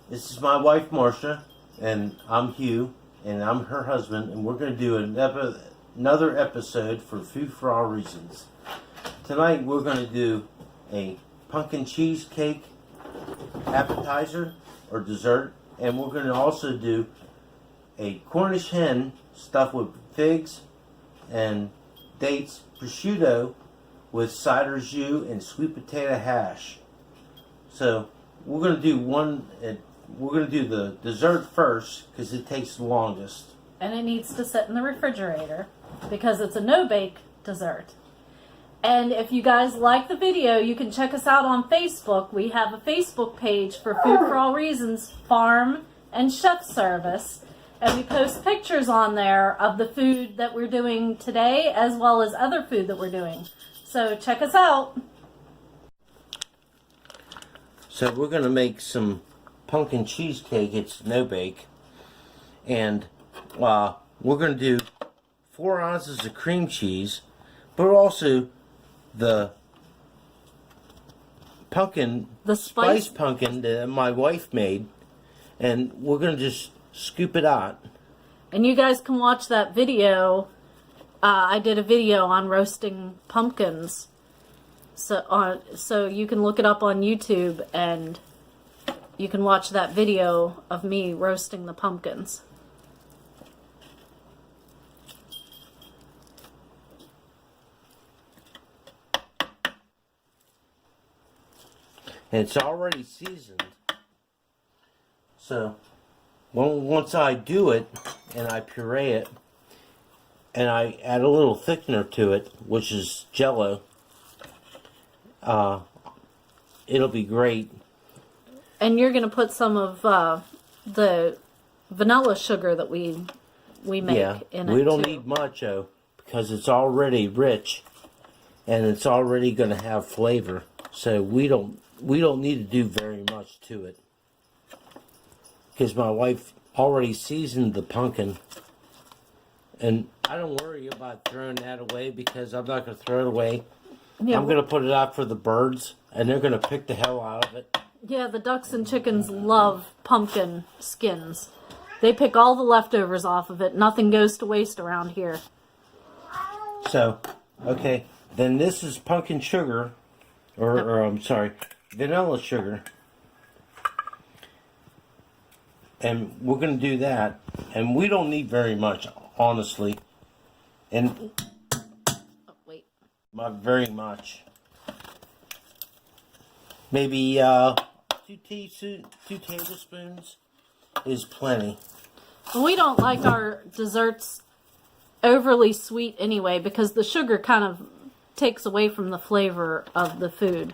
This is my wife Marcia, and I'm Hugh, and I'm her husband, and we're going to do another episode for Food for All Reasons. Tonight we're going to do a pumpkin cheesecake appetizer or dessert, and we're going to also do a Cornish hen stuffed with figs and dates, prosciutto with cider jus and sweet potato hash. So we're going to do we're going to do the dessert first because it takes the longest. And it needs to sit in the refrigerator because it's a no-bake dessert. And if you guys like the video, you can check us out on Facebook. We have a Facebook page for Food for All Reasons Farm and Chef Service. And we post pictures on there of the food that we're doing today as well as other food that we're doing. So check us out. So we're going to make some pumpkin cheesecake. It's no bake. And we're going to do 4 ounces of cream cheese, but also the pumpkin, the spice pumpkin that my wife made. And we're going to just scoop it out. And you guys can watch that video. I did a video on roasting pumpkins. So you can look it up on YouTube and you can watch that video of me roasting the pumpkins. And it's already seasoned. So once I do it and I puree it and I add a little thickener to it, which is Jello, it'll be great. And you're going to put some of the vanilla sugar that we make in it. We don't need much though, because it's already rich and it's already going to have flavor. So we don't need to do very much to it, because my wife already seasoned the pumpkin, and I don't worry about throwing that away because I'm not going to throw it away. Yeah. I'm going to put it out for the birds, and they're going to pick the hell out of it. Yeah, the ducks and chickens love pumpkin skins. They pick all the leftovers off of it. Nothing goes to waste around here. So, okay, then this is pumpkin sugar, or I'm sorry, vanilla sugar. And we're going to do that, and we don't need very much, honestly. And wait, not very much. Maybe 2 tablespoons is plenty. We don't like our desserts overly sweet anyway because the sugar kind of takes away from the flavor of the food.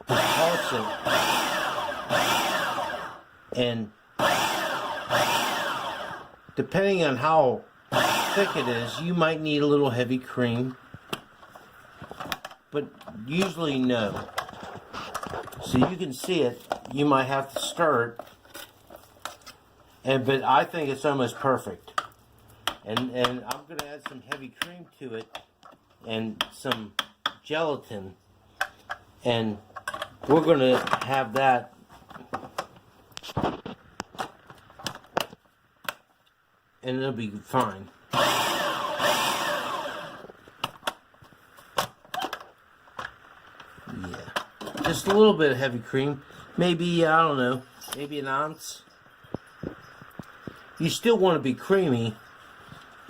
Also, and depending on how thick it is, you might need a little heavy cream, but usually no. So you can see it. You might have to stir it, but I think it's almost perfect. And I'm going to add some heavy cream to it and some gelatin, and we're going to have that. And it'll be fine. Yeah. Just a little bit of heavy cream. Maybe, I don't know, maybe an ounce. You still want to be creamy,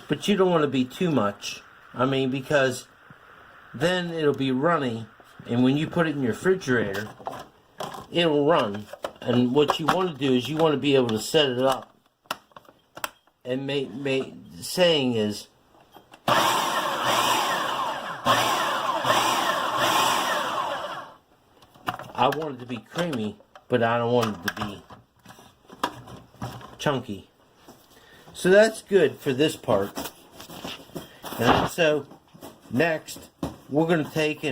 but you don't want to be too much. I mean, because then it'll be runny, and when you put it in your refrigerator, it'll run. And what you want to do is you want to be able to set it up. And saying is, I want it to be creamy, but I don't want it to be chunky. So that's good for this part. And so next, we're going to take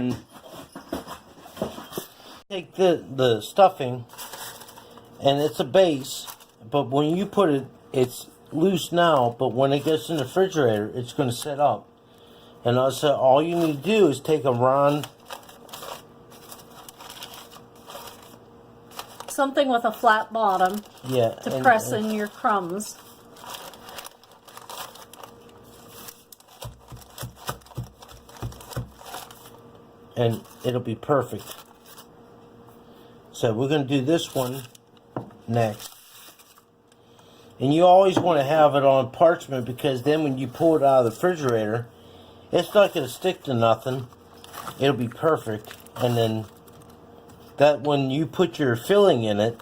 the stuffing, and it's a base, but when you put it, it's loose now, but when it gets in the refrigerator, it's going to set up. And also, all you need to do is take a round something with a flat bottom Yeah. to press in your crumbs. And it'll be perfect. So we're going to do this one next. And you always want to have it on parchment, because then when you pull it out of the refrigerator, it's not going to stick to nothing. It'll be perfect. And then that when you put your filling in it,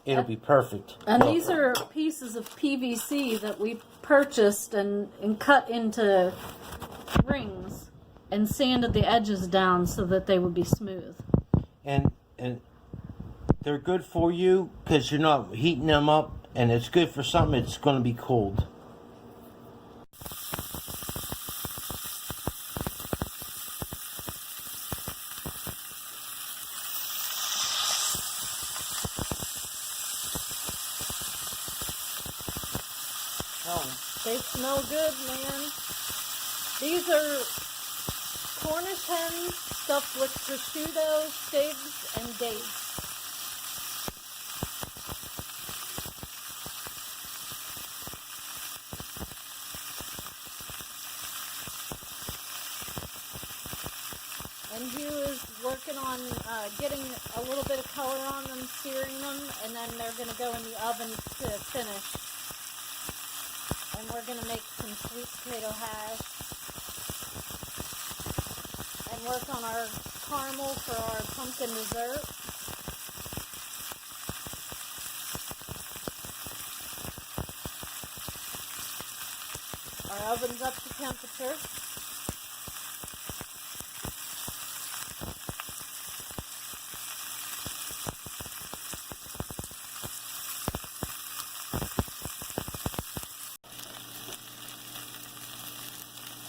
it'll be perfect. And these are pieces of PVC that we purchased and cut into rings and sanded the edges down so that they would be smooth. And they're good for you because you're not heating them up, and it's good for something that's going to be cold. They smell good, man. These are Cornish hens stuffed with prosciutto, figs, and dates. And Hugh is working on getting a little bit of color on them, searing them, and then they're going to go in the oven to finish. And we're going to make some sweet potato hash and work on our caramel for our pumpkin dessert. Our oven's up to temperature.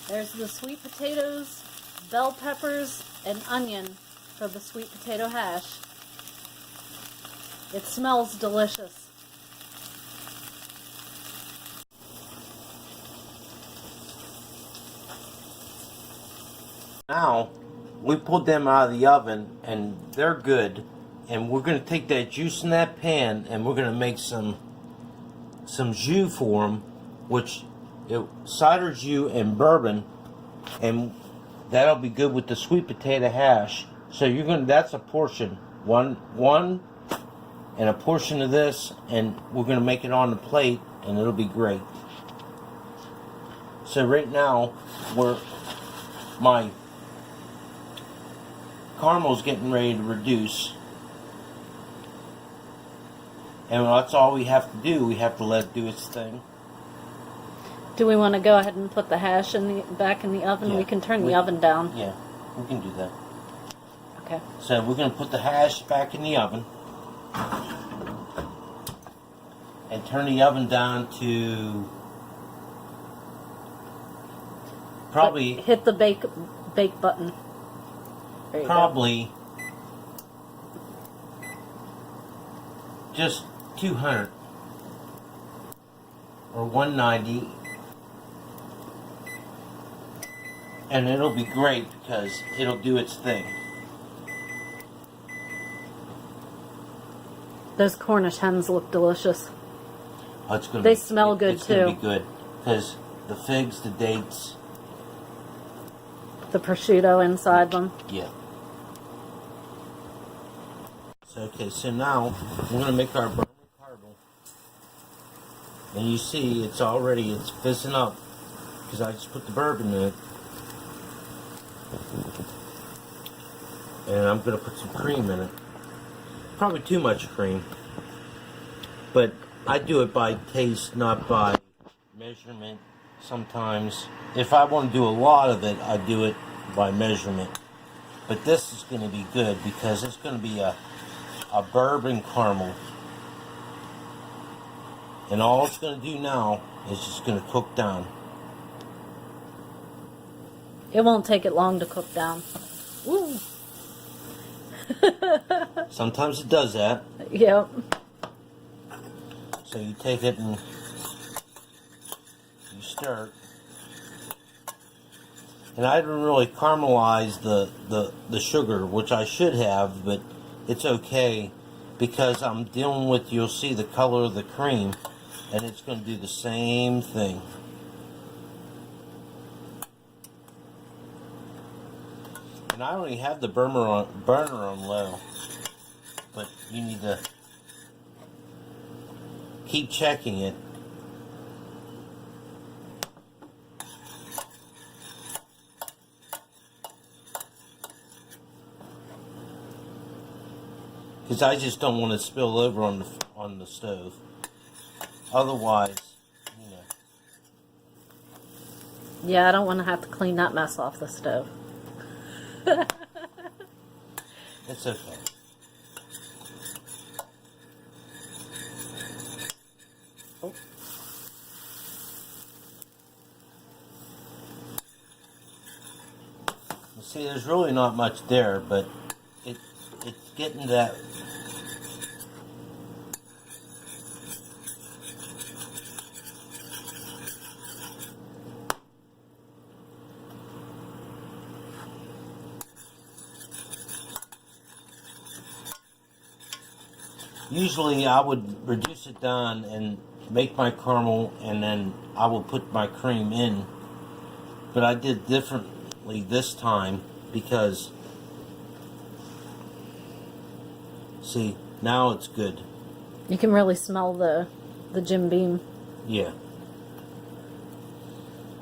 There's the sweet potatoes, bell peppers, and onion for the sweet potato hash. It smells delicious. Now, we pulled them out of the oven, and they're good. And we're going to take that juice in that pan, and we're going to make some jus for them, which cider jus and bourbon, and that'll be good with the sweet potato hash. So that's a portion, one, and a portion of this, and we're going to make it on the plate, and it'll be great. So right now, my caramel's getting ready to reduce. And that's all we have to do. We have to let it do its thing. Do we want to go ahead and put the hash back in the oven? Yeah. We can turn the oven down. Yeah, we can do that. Okay. So we're going to put the hash back in the oven. And turn the oven down to probably... Hit the bake button. There you probably just 200 or 190, and it'll be great because it'll do its thing. Those Cornish hens look delicious. Oh, They smell good it's too. It's going to be good because the figs, the dates, the prosciutto inside them. yeah. So, okay, so now we're going to make our bourbon caramel. And you see it's fizzing up because I just put the bourbon in it. And I'm going to put some cream in it. Probably too much cream. But I do it by taste, not by measurement sometimes. If I want to do a lot of it, I do it by measurement. But this is going to be good because it's going to be a bourbon caramel. And all it's going to do now is just going to cook down. It won't take it long to cook down. Woo! Sometimes it does that. Yep. So you take it and you stir it. And I didn't really caramelize the sugar, which I should have, but it's okay because I'm dealing with, you'll see the color of the cream, and it's going to do the same thing. And I only have the burner on low, but you need to keep checking it. Because I just don't want to spill over on the stove. Otherwise, you know. Yeah, I don't want to have to clean that mess off the stove. It's okay. Oh. You see, there's really not much there, but it's getting that. Usually I would reduce it down and make my caramel, and then I will put my cream in. But I did differently this time because, see, now it's good. You can really smell the Jim Beam. Yeah.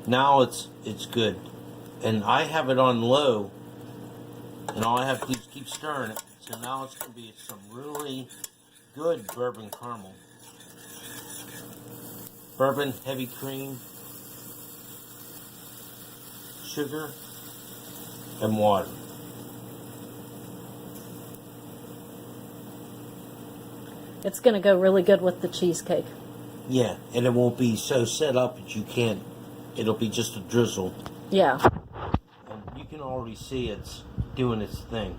Now it's good. And I have it on low, and all I have to do is keep stirring it. So now it's going to be some really good bourbon caramel. Bourbon, heavy cream, sugar, and water. It's going to go really good with the cheesecake. Yeah, and it won't be so set up that you can't, it'll be just a drizzle. Yeah. And you can already see it's doing its thing.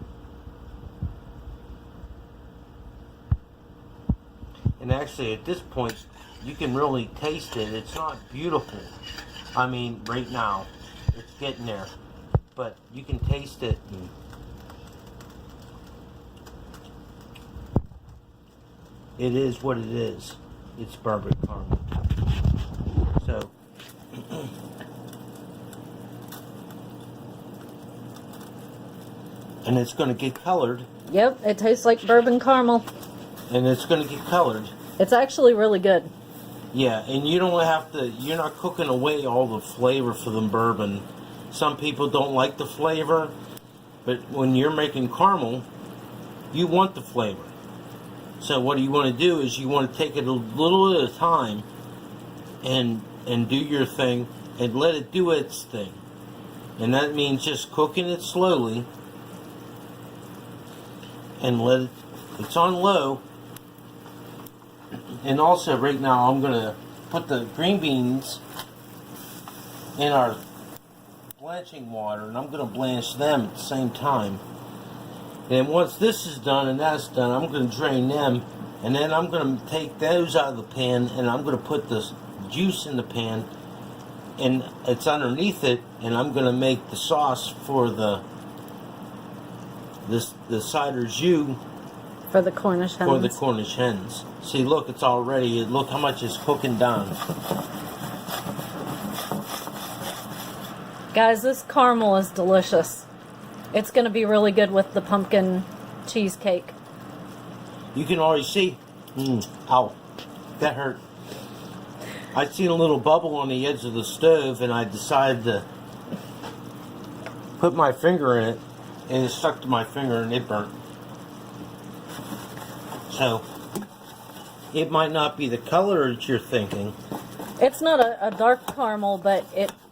And actually, at this point, you can really taste it. It's not beautiful. I mean, right now, it's getting there. But you can taste it. And it is what it is. It's bourbon caramel. So, and it's going to get colored. Yep, it tastes like bourbon caramel. And it's going to get colored. It's actually really good. Yeah, and you don't have to, you're not cooking away all the flavor for the bourbon. Some people don't like the flavor, but when you're making caramel, you want the flavor. So what you want to do is you want to take it a little at a time and do your thing and let it do its thing. And that means just cooking it slowly and let it, it's on low. And also right now I'm going to put the green beans in our blanching water, and I'm going to blanch them at the same time. And once this is done and that's done, I'm going to drain them, and then I'm going to take those out of the pan, and I'm going to put this juice in the pan, and it's underneath it, and I'm going to make the sauce for the cider jus For the Cornish hens. for the Cornish hens. See, look, it's already, look how much is cooking down. Guys, this caramel is delicious. It's going to be really good with the pumpkin cheesecake. You can already see, ow, that hurt. I seen a little bubble on the edge of the stove, and I decided to put my finger in it, and it stuck to my finger and it burnt. So, it might not be the color that you're thinking. It's not a dark caramel, but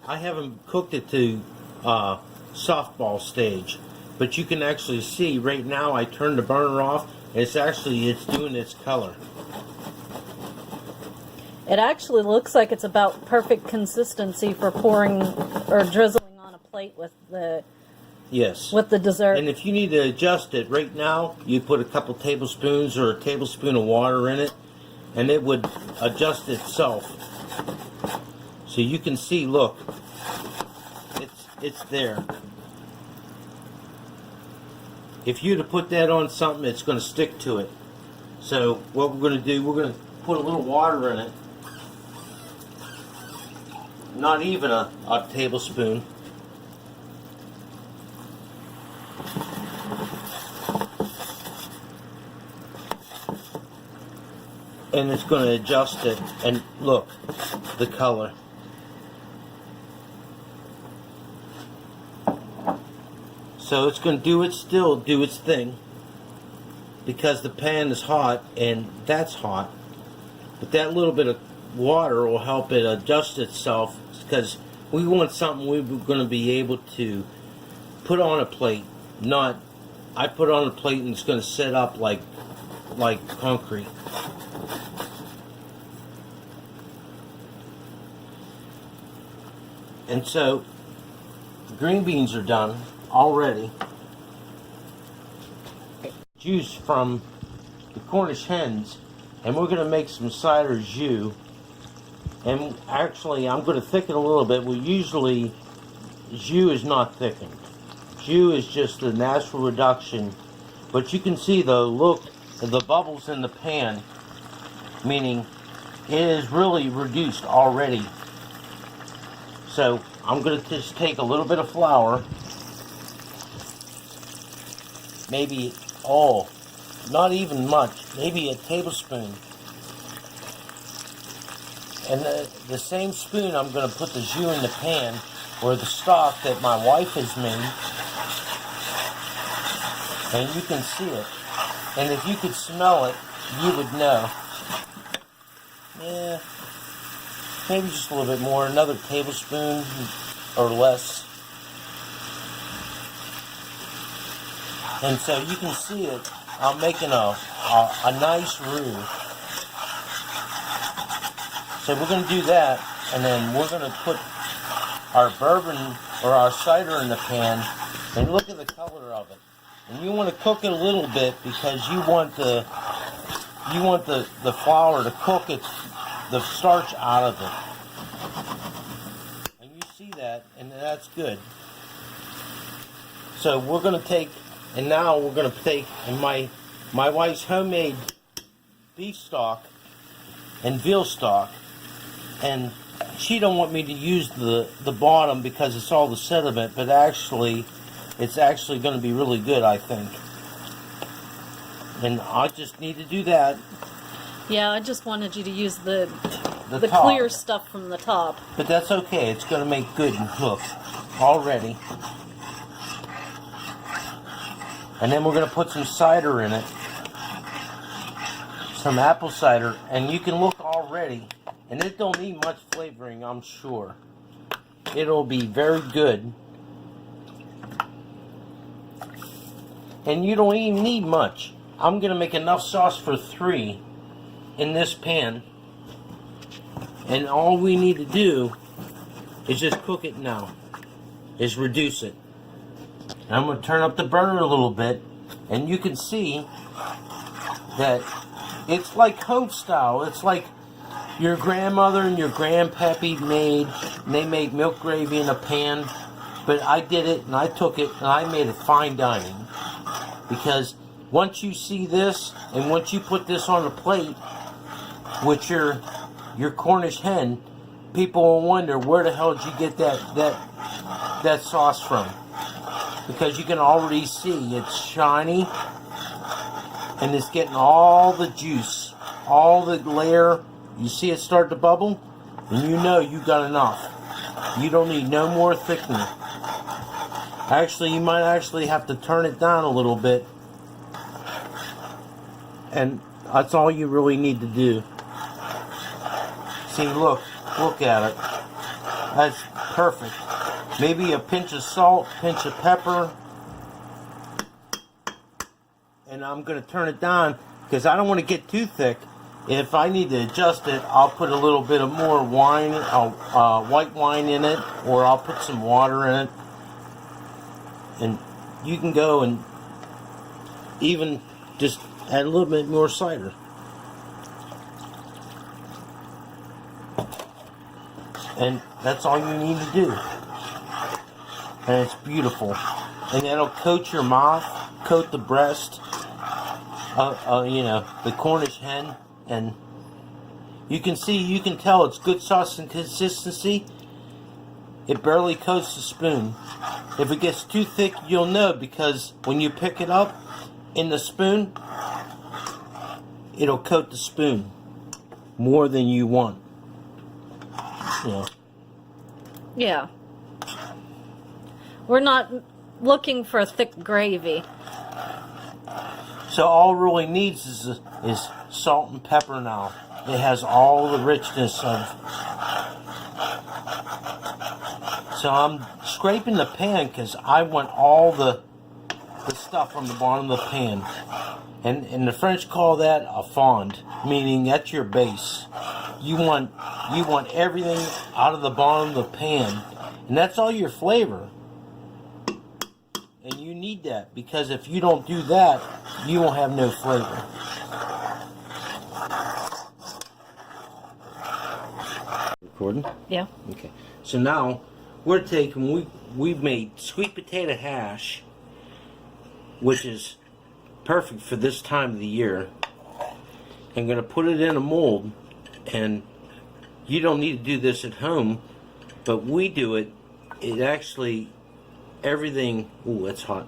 I haven't cooked it to softball stage, but you can actually see right now I turned the burner off, and it's doing its color. it actually looks like it's about perfect consistency for pouring or drizzling on a plate with the Yes. with the dessert. And if you need to adjust it right now, you put a couple tablespoons or a tablespoon of water in it, and it would adjust itself. So you can see, look, it's there. If you'd have put that on something, it's going to stick to it. So what we're going to do, we're going to put a little water in it. Not even a tablespoon. And it's going to adjust it. And look, the color. So it's going to still do its thing, because the pan is hot and that's hot. But that little bit of water will help it adjust itself, because we want something we're going to be able to put on a plate. Not, I put on a plate and it's going to set up like concrete. And so the green beans are done already. Juice from the Cornish hens, and we're going to make some cider jus. And actually, I'm going to thicken a little bit. Jus is not thickened. Jus is just a natural reduction. But you can see look, the bubbles in the pan, meaning it is really reduced already. So I'm going to just take a little bit of flour, maybe, not even much, maybe a tablespoon. And the same spoon, I'm going to put the jus in the pan, or the stock that my wife has made. And you can see it. And if you could smell it, you would know. Yeah, maybe just a little bit more, another tablespoon or less. And so you can see it. I'm making a nice roux. So we're going to do that, and then we're going to put our bourbon or our cider in the pan, and look at the color of it. And you want to cook it a little bit, because you want the flour to cook the starch out of it. And you see that, and that's good. So we're going to take, and now we're going to take my wife's homemade beef stock and veal stock, and she don't want me to use the bottom because it's all the sediment, but actually it's actually going to be really good, I think. And I just need to do that. Yeah, I just wanted you to use the top. clear stuff from the top. But that's okay. It's going to make good look already. And then we're going to put some cider in it. Some apple cider. And you can look already. And it don't need much flavoring, I'm sure. It'll be very good. And you don't even need much. I'm going to make enough sauce for 3 in this pan. And all we need to do is just cook it now. Is reduce it. And I'm going to turn up the burner a little bit. And you can see that it's like home style. It's like your grandmother and your grandpappy made. And they made milk gravy in a pan. But I did it, and I took it, and I made it fine dining. Because once you see this, and once you put this on a plate with your Cornish hen, people will wonder, where the hell did you get that sauce from? Because you can already see it's shiny, and it's getting all the juice, all the layer. You see it start to bubble, and you know you got enough. You don't need no more thickening. Actually, you might actually have to turn it down a little bit. And that's all you really need to do. See, look at it. That's perfect. Maybe a pinch of salt, pinch of pepper. And I'm going to turn it down because I don't want to get too thick. If I need to adjust it, I'll put a little bit of more wine, white wine in it, or I'll put some water in it. And you can go and even just add a little bit more cider. And that's all you need to do. and it's beautiful. And it'll coat your mouth, coat the breast, you know, the Cornish hen, and you can tell it's good sauce and consistency. It barely coats the spoon. If it gets too thick, you'll know, because when you pick it up in the spoon, it'll coat the spoon more than you want. You know. Yeah. We're not looking for a thick gravy. So all it really needs is salt and pepper now. It has all the richness of. So I'm scraping the pan because I want all the stuff from the bottom of the pan. And the French call that a fond, meaning that's your base. You want everything out of the bottom of the pan, and that's all your flavor. And you need that, because if you don't do that, you won't have no flavor. Recording? Yeah. Okay. So now we're taking, we've made sweet potato hash, which is perfect for this time of the year. I'm going to put it in a mold, and you don't need to do this at home, but we do it. It actually, everything, ooh, that's hot.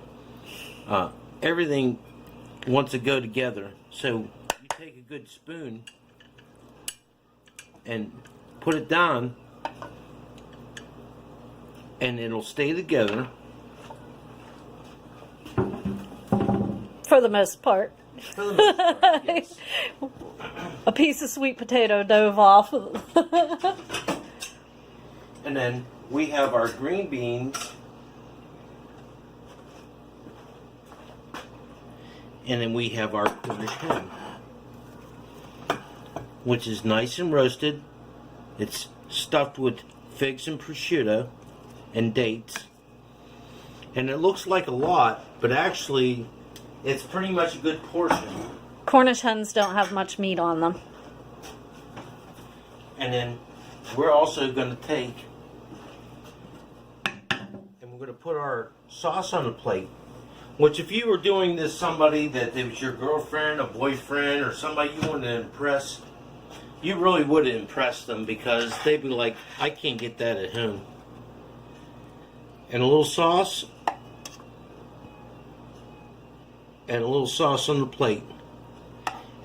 Everything wants to go together. So you take a good spoon and put it down, and it'll stay together. For the most part. For the most part, yes. A piece of sweet potato dove off. And then we have our green beans. And then we have our Cornish hen, which is nice and roasted. It's stuffed with figs and prosciutto and dates. And it looks like a lot, but actually it's pretty much a good portion. Cornish hens don't have much meat on them. And then we're also going to take, and we're going to put our sauce on the plate. Which, if you were doing this somebody that it was your girlfriend, a boyfriend, or somebody you wanted to impress, you really would impress them, because they'd be like, I can't get that at home. And a little sauce, and a little sauce on the plate.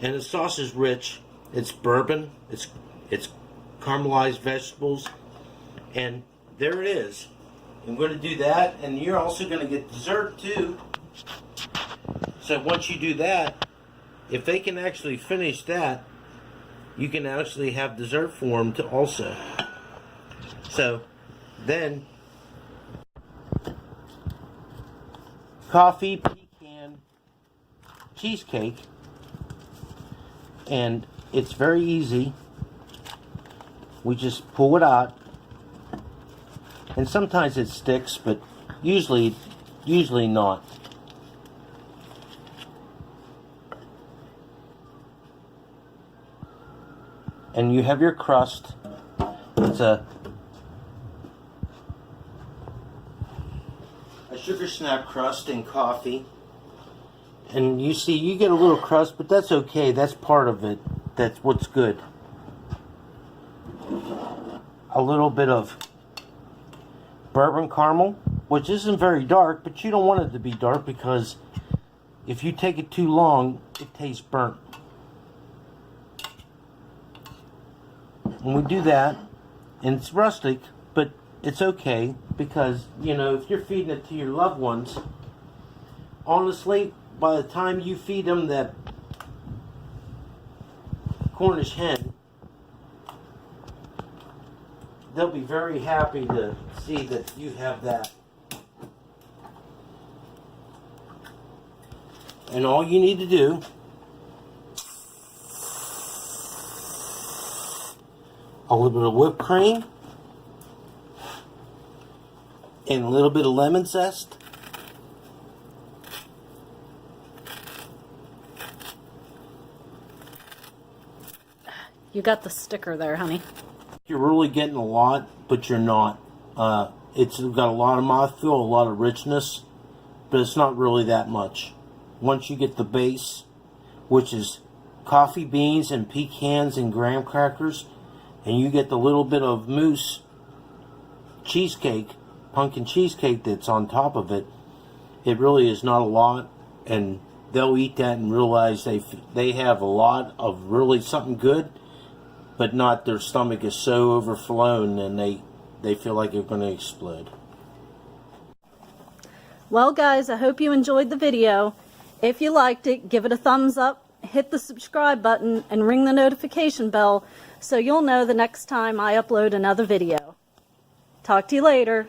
And the sauce is rich. It's bourbon. It's caramelized vegetables. And there it is. I'm going to do that, and you're also going to get dessert too. So once you do that, if they can actually finish that, you can actually have dessert for them to also. So then, coffee, pecan, cheesecake, and it's very easy. We just pull it out, and sometimes it sticks, but usually not. And you have your crust. It's a sugar snap crust and coffee. And you see, you get a little crust, but that's okay. That's part of it. That's what's good. A little bit of bourbon caramel, which isn't very dark, but you don't want it to be dark, because if you take it too long, it tastes burnt. And we do that, and it's rustic, but it's okay, because, you know, if you're feeding it to your loved ones, honestly, by the time you feed them that Cornish hen, they'll be very happy to see that you have that. And all you need to do, a little bit of whipped cream and a little bit of lemon zest. You got the sticker there, honey. You're really getting a lot, but you're not. It's got a lot of mouthfeel, a lot of richness, but it's not really that much. Once you get the base, which is coffee beans and pecans and graham crackers, and you get the little bit of mousse cheesecake, pumpkin cheesecake that's on top of it, it really is not a lot, and they'll eat that and realize they have a lot of really something good, but not their stomach is so overflown and they feel like they're going to explode. Well guys, I hope you enjoyed the video. If you liked it, give it a thumbs up, hit the subscribe button, and ring the notification bell so you'll know the next time I upload another video. Talk to you later.